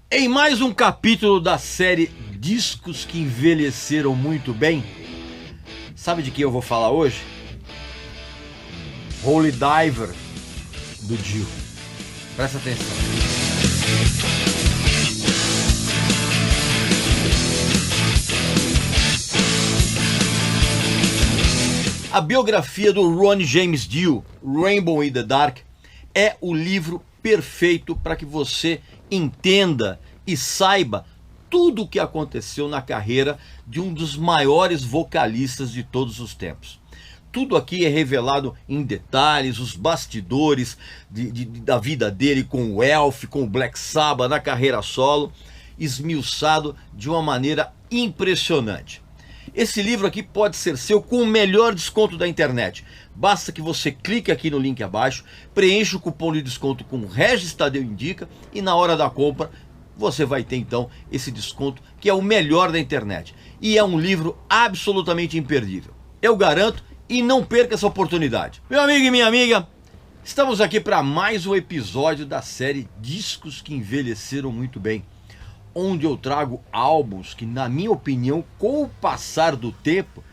Em mais um capítulo da série Discos que Envelheceram Muito Bem, sabe de quem eu vou falar hoje? Holy Diver, do Dio. Presta atenção. A biografia do Ronnie James Dio, Rainbow in the Dark, é o livro perfeito para que você entenda e saiba tudo o que aconteceu na carreira de um dos maiores vocalistas de todos os tempos. Tudo aqui é revelado em detalhes, os bastidores da vida dele com o Elf, com o Black Sabbath, na carreira solo, esmiuçado de uma maneira impressionante. Esse livro aqui pode ser seu com o melhor desconto da internet. Basta que você clique aqui no link abaixo, preencha o cupom de desconto com Regis Tadeu Indica e na hora da compra você vai ter então esse desconto que é o melhor da internet. E é um livro absolutamente imperdível. Eu garanto e não perca essa oportunidade. Meu amigo e minha amiga, estamos aqui para mais um episódio da série Discos que Envelheceram Muito Bem, onde eu trago álbuns que, na minha opinião, com o passar do tempo,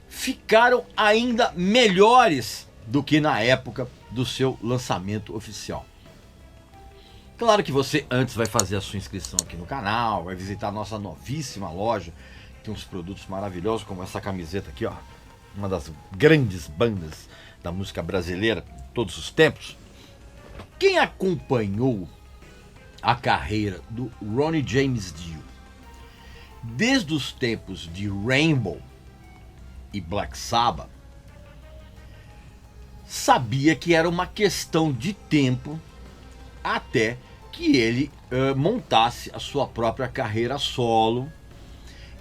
ficaram ainda melhores do que na época do seu lançamento oficial. Claro que você antes vai fazer a sua inscrição aqui no canal, vai visitar a nossa novíssima loja, tem uns produtos maravilhosos como essa camiseta aqui, ó, uma das grandes bandas da música brasileira de todos os tempos. Quem acompanhou a carreira do Ronnie James Dio desde os tempos de Rainbow e Black Sabbath sabia que era uma questão de tempo até que ele montasse a sua própria carreira solo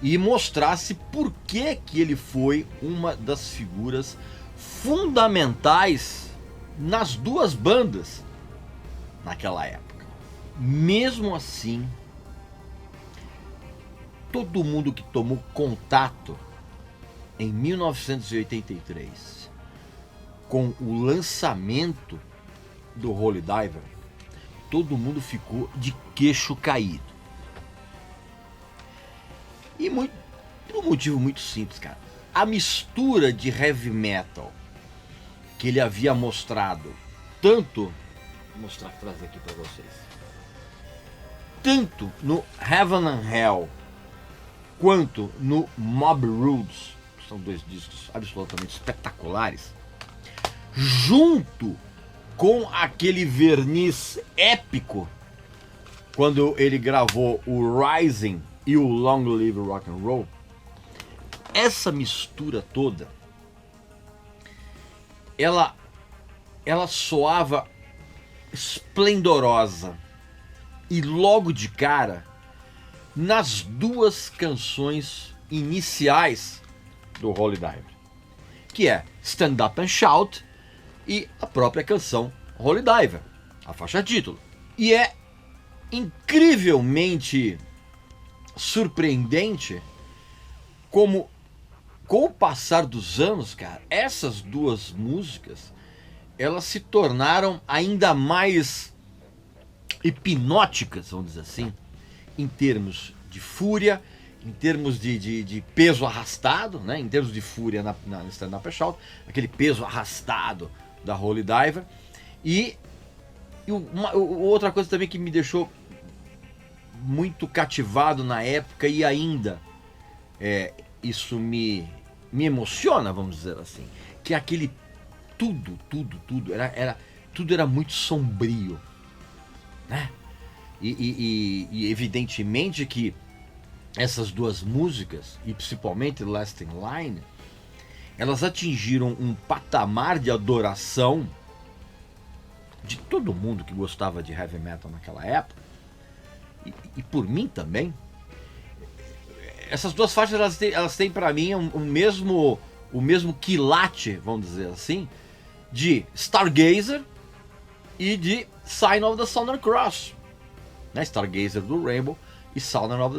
e mostrasse por que ele foi uma das figuras fundamentais nas duas bandas naquela época. Mesmo assim, todo mundo que tomou contato em 1983 com o lançamento do Holy Diver, todo mundo ficou de queixo caído. E por um motivo muito simples, cara. A mistura de heavy metal que ele havia mostrado, tanto, vou mostrar atrás aqui para vocês, tanto no Heaven and Hell quanto no Mob Rules, são dois discos absolutamente espetaculares, junto com aquele verniz épico quando ele gravou o Rising e o Long Live Rock and Roll. Essa mistura toda, ela soava esplendorosa. E logo de cara, nas duas canções iniciais do Holy Diver, que é Stand Up and Shout e a própria canção Holy Diver, a faixa título. E é incrivelmente surpreendente como, com o passar dos anos, cara, essas duas músicas, elas se tornaram ainda mais hipnóticas, vamos dizer assim, em termos de fúria, em termos de peso arrastado, né? Em termos de fúria na Stand Up and Shout, aquele peso arrastado da Holy Diver. E outra coisa também que me deixou muito cativado na época e ainda isso me emociona, vamos dizer assim, que aquele tudo era muito sombrio, né? E evidentemente que essas duas músicas, e principalmente Last in Line, elas atingiram um patamar de adoração de todo mundo que gostava de heavy metal naquela época, e por mim também. Essas duas faixas elas têm para mim o mesmo quilate, vamos dizer assim, de Stargazer e de Sign of the Southern Cross, né? Stargazer do Rainbow e Sign of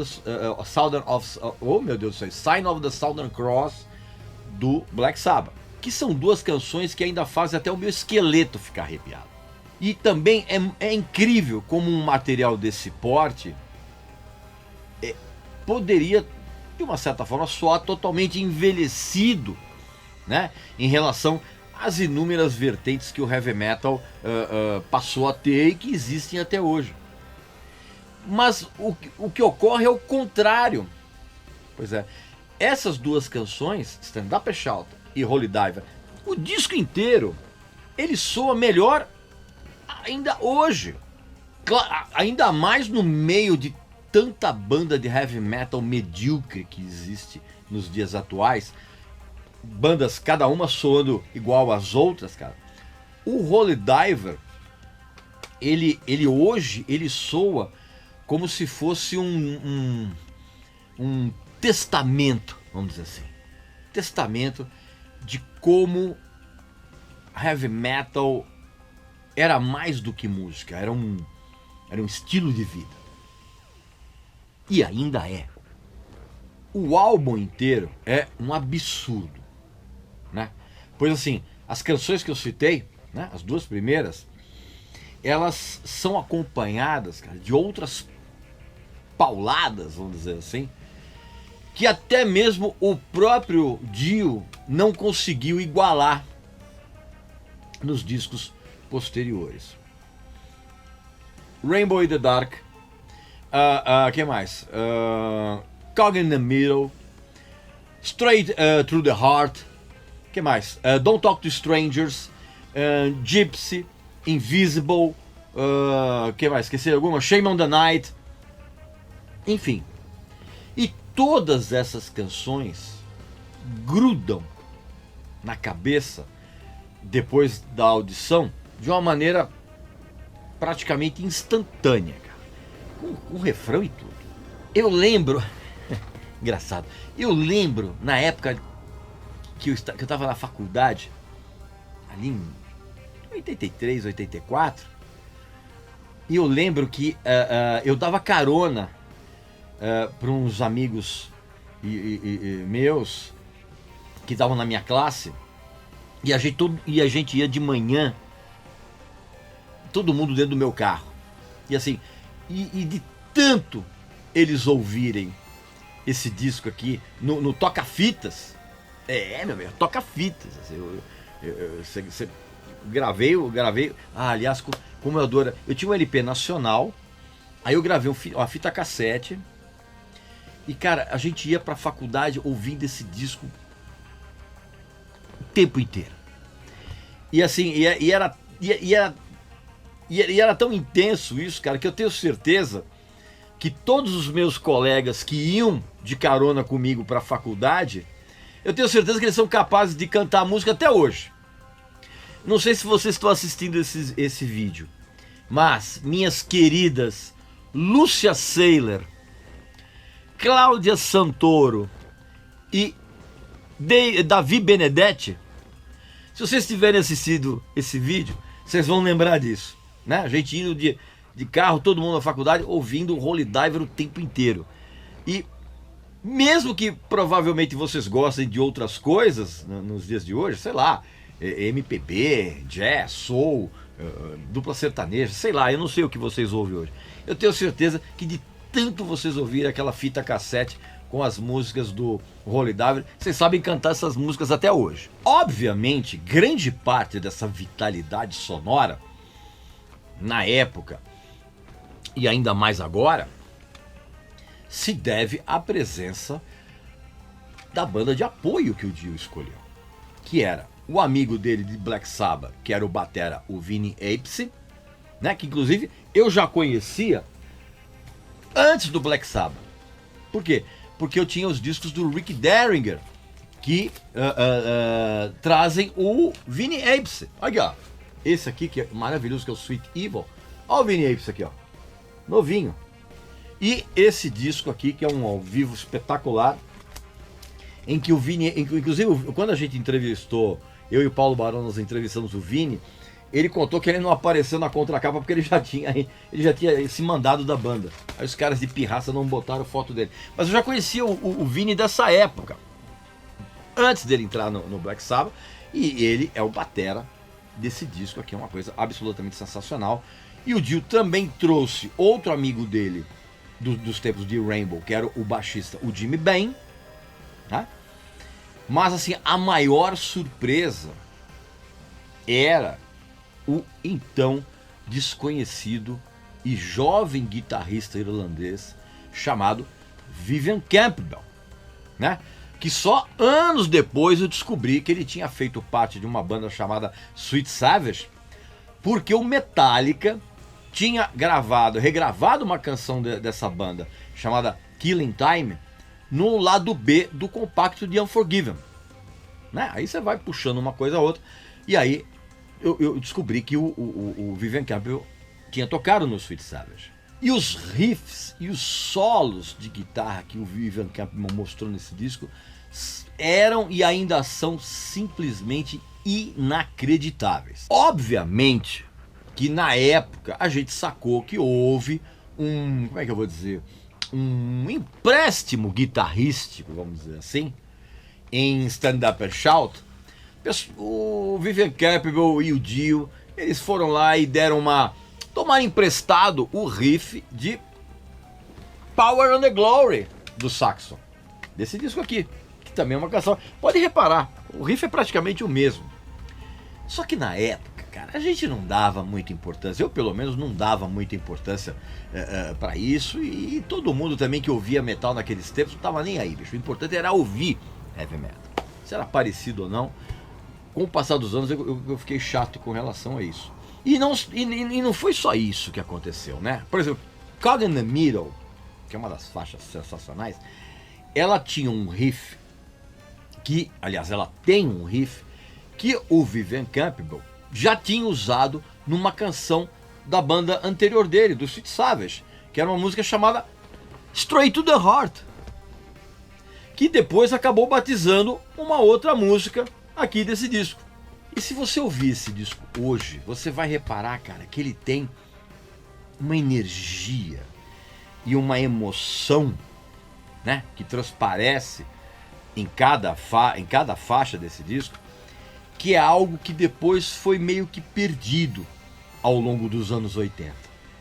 the Southern Cross do Black Sabbath, que são duas canções que ainda fazem até o meu esqueleto ficar arrepiado. E também é incrível como um material desse porte poderia, de uma certa forma, soar totalmente envelhecido, né, em relação às inúmeras vertentes que o heavy metal passou a ter e que existem até hoje. Mas o que ocorre é o contrário. Pois é, essas duas canções, Stand Up and Shout e Holy Diver, o disco inteiro, ele soa melhor ainda hoje. Ainda mais no meio de tanta banda de heavy metal medíocre que existe nos dias atuais. Bandas, cada uma soando igual às outras, cara. O Holy Diver, ele hoje, ele soa como se fosse um testamento, vamos dizer assim. Testamento de como heavy metal era mais do que música, era um estilo de vida. E ainda é. O álbum inteiro é um absurdo, né? Pois assim, as canções que eu citei, né, as duas primeiras, elas são acompanhadas, cara, de outras pauladas, vamos dizer assim, que até mesmo o próprio Dio não conseguiu igualar nos discos posteriores. Rainbow in the Dark, que mais? Cog in the Middle, Straight Through the Heart, que mais? Don't Talk to Strangers, Gypsy, Invisible, que mais? Esqueci alguma? Shame on the Night, enfim. E todas essas canções grudam na cabeça depois da audição de uma maneira praticamente instantânea, cara. Com refrão e tudo. Eu lembro, engraçado, eu lembro na época que eu estava na faculdade, ali em 83, 84, e eu lembro que eu dava carona para uns amigos meus que estavam na minha classe, e a gente ia de manhã, todo mundo dentro do meu carro, e assim, e de tanto eles ouvirem esse disco aqui no toca-fitas, meu amigo, toca-fitas, assim, eu gravei, aliás, como eu adoro, eu tinha um LP nacional, aí eu gravei uma fita cassete, e cara, a gente ia pra faculdade ouvindo esse disco o tempo inteiro. E assim, e era tão intenso isso, cara, que eu tenho certeza que todos os meus colegas que iam de carona comigo pra faculdade, eu tenho certeza que eles são capazes de cantar a música até hoje. Não sei se vocês estão assistindo esse vídeo, mas minhas queridas Lúcia Seiler, Cláudia Santoro e Davi Benedetti, se vocês tiverem assistido esse vídeo, vocês vão lembrar disso, né? A gente indo de carro, todo mundo na faculdade, ouvindo o Holy Diver o tempo inteiro. E mesmo que provavelmente vocês gostem de outras coisas nos dias de hoje, sei lá, MPB, jazz, soul, dupla sertaneja, sei lá, eu não sei o que vocês ouvem hoje. Eu tenho certeza que de tanto vocês ouvirem aquela fita cassete com as músicas do Holy Diver, vocês sabem cantar essas músicas até hoje. Obviamente, grande parte dessa vitalidade sonora, na época, e ainda mais agora, se deve à presença da banda de apoio que o Dio escolheu, que era o amigo dele de Black Sabbath, que era o batera, o Vinny Appice, né, que inclusive eu já conhecia antes do Black Sabbath. Por quê? Porque eu tinha os discos do Rick Derringer, que trazem o Vinny Appice. Olha, ó, esse aqui que é maravilhoso, que é o Sweet Evil. Olha o Vinny Appice aqui, ó, novinho. E esse disco aqui, que é um ao vivo espetacular, em que o Vinny, inclusive quando a gente entrevistou, eu e o Paulo Barão, nós entrevistamos o Vinny, ele contou que ele não apareceu na contracapa porque ele já tinha se mandado da banda. Aí os caras de pirraça não botaram foto dele. Mas eu já conhecia o Vinny dessa época, antes dele entrar no Black Sabbath, e ele é o batera desse disco aqui, é uma coisa absolutamente sensacional. E o Dio também trouxe outro amigo dele dos tempos de Rainbow, que era o baixista, o Jimmy Bain, né? Mas assim, a maior surpresa era o então desconhecido e jovem guitarrista irlandês chamado Vivian Campbell, né? Que só anos depois eu descobri que ele tinha feito parte de uma banda chamada Sweet Savage, porque o Metallica tinha regravado uma canção dessa banda chamada Killing Time no lado B do compacto de Unforgiven, né? Aí você vai puxando uma coisa a outra, e aí eu descobri que o Vivian Campbell tinha tocado no Sweet Savage. E os riffs e os solos de guitarra que o Vivian Campbell mostrou nesse disco eram e ainda são simplesmente inacreditáveis. Obviamente que na época a gente sacou que houve um, como é que eu vou dizer, um empréstimo guitarrístico, vamos dizer assim, em Stand Up and Shout. O Vivian Campbell e o Dio, eles foram lá e tomaram emprestado o riff de Power and the Glory do Saxon, desse disco aqui, que também é uma canção. Pode reparar, o riff é praticamente o mesmo. Só que na época, cara, a gente não dava muita importância. Eu, pelo menos, não dava muita importância pra isso. E todo mundo também que ouvia metal naqueles tempos não tava nem aí, bicho. O importante era ouvir heavy metal. Se era parecido ou não. Com o passar dos anos, eu fiquei chato com relação a isso. E não foi só isso que aconteceu, né? Por exemplo, Caught in the Middle, que é uma das faixas sensacionais, ela tinha um riff que, aliás, ela tem um riff que o Vivian Campbell já tinha usado numa canção da banda anterior dele, do Sweet Savage, que era uma música chamada Straight to the Heart, que depois acabou batizando uma outra música aqui desse disco. E se você ouvir esse disco hoje, você vai reparar, cara, que ele tem uma energia e uma emoção, né, que transparece em cada faixa desse disco, que é algo que depois foi meio que perdido ao longo dos anos 80.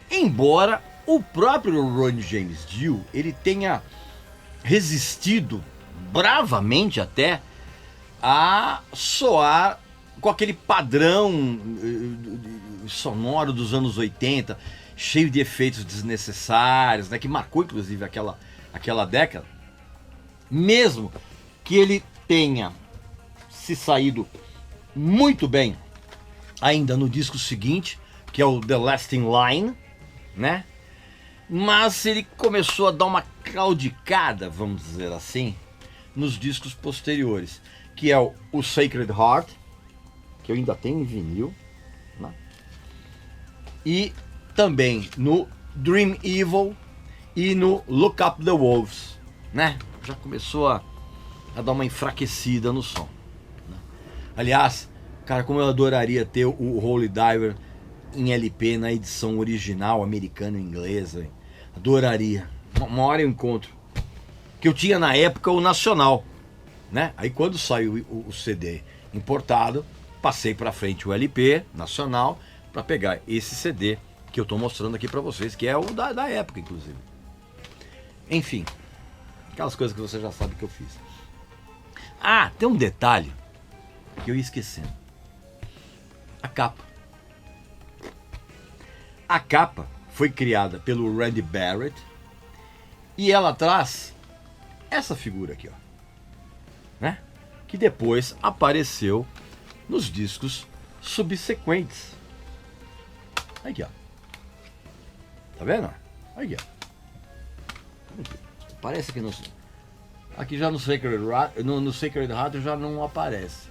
Embora o próprio Ronnie James Dio ele tenha resistido bravamente até a soar com aquele padrão sonoro dos anos 80, cheio de efeitos desnecessários, né, que marcou inclusive aquela década. Mesmo que ele tenha se saído muito bem ainda no disco seguinte, que é o The Last in Line, né? Mas ele começou a dar uma claudicada, vamos dizer assim, nos discos posteriores, que é o Sacred Heart, que eu ainda tenho em vinil, né? E também no Dream Evil e no Look Up the Wolves, né? Já começou a dar uma enfraquecida no som, né? Aliás, cara, como eu adoraria ter o Holy Diver em LP na edição original americana e inglesa, hein? Adoraria. Uma hora eu encontro. Que eu tinha na época o nacional, né? Aí quando saiu o CD importado, passei para frente o LP nacional para pegar esse CD que eu tô mostrando aqui para vocês, que é o da época, inclusive. Enfim, aquelas coisas que você já sabe que eu fiz. Ah, tem um detalhe que eu ia esquecendo. A capa. A capa foi criada pelo Randy Barrett e ela traz essa figura aqui, ó, né? Que depois apareceu nos discos subsequentes. Aqui, ó. Tá vendo? Aqui, ó. Parece que aqui já no Sacred Heart já não aparece.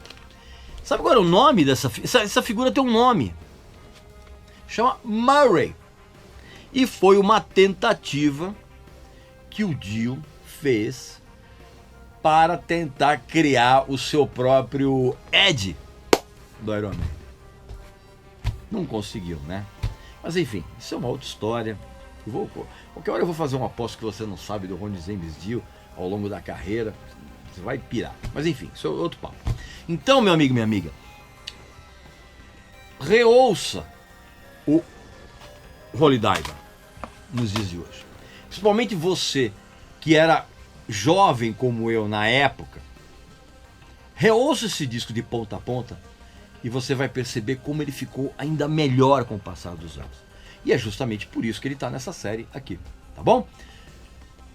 Sabe qual era o nome dessa essa figura? Tem um nome. Chama Murray. E foi uma tentativa que o Dio fez para tentar criar o seu próprio Ed do Iron Man. Não conseguiu, né? Mas enfim, isso é uma outra história. Qualquer hora eu vou fazer uma aposta que você não sabe do Ronnie James Dio ao longo da carreira. Você vai pirar. Mas enfim, isso é outro papo. Então, meu amigo, minha amiga, reouça o Holy Diver nos dias de hoje. Principalmente você que era jovem como eu na época, reouça esse disco de ponta a ponta e você vai perceber como ele ficou ainda melhor com o passar dos anos. E é justamente por isso que ele está nessa série aqui, tá bom?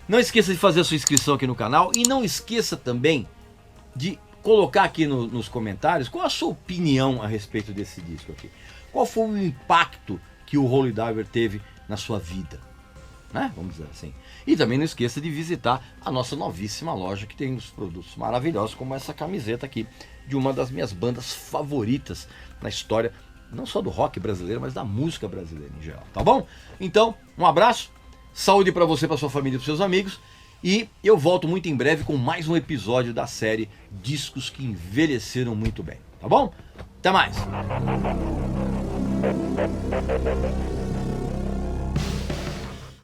Não esqueça de fazer a sua inscrição aqui no canal e não esqueça também de colocar aqui nos comentários qual a sua opinião a respeito desse disco aqui. Qual foi o impacto que o Holy Diver teve na sua vida, né? Vamos dizer assim. E também não esqueça de visitar a nossa novíssima loja, que tem uns produtos maravilhosos, como essa camiseta aqui, de uma das minhas bandas favoritas na história, não só do rock brasileiro, mas da música brasileira em geral, tá bom? Então, um abraço, saúde para você, para sua família e para seus amigos, e eu volto muito em breve com mais um episódio da série Discos que Envelheceram Muito Bem, tá bom? Até mais!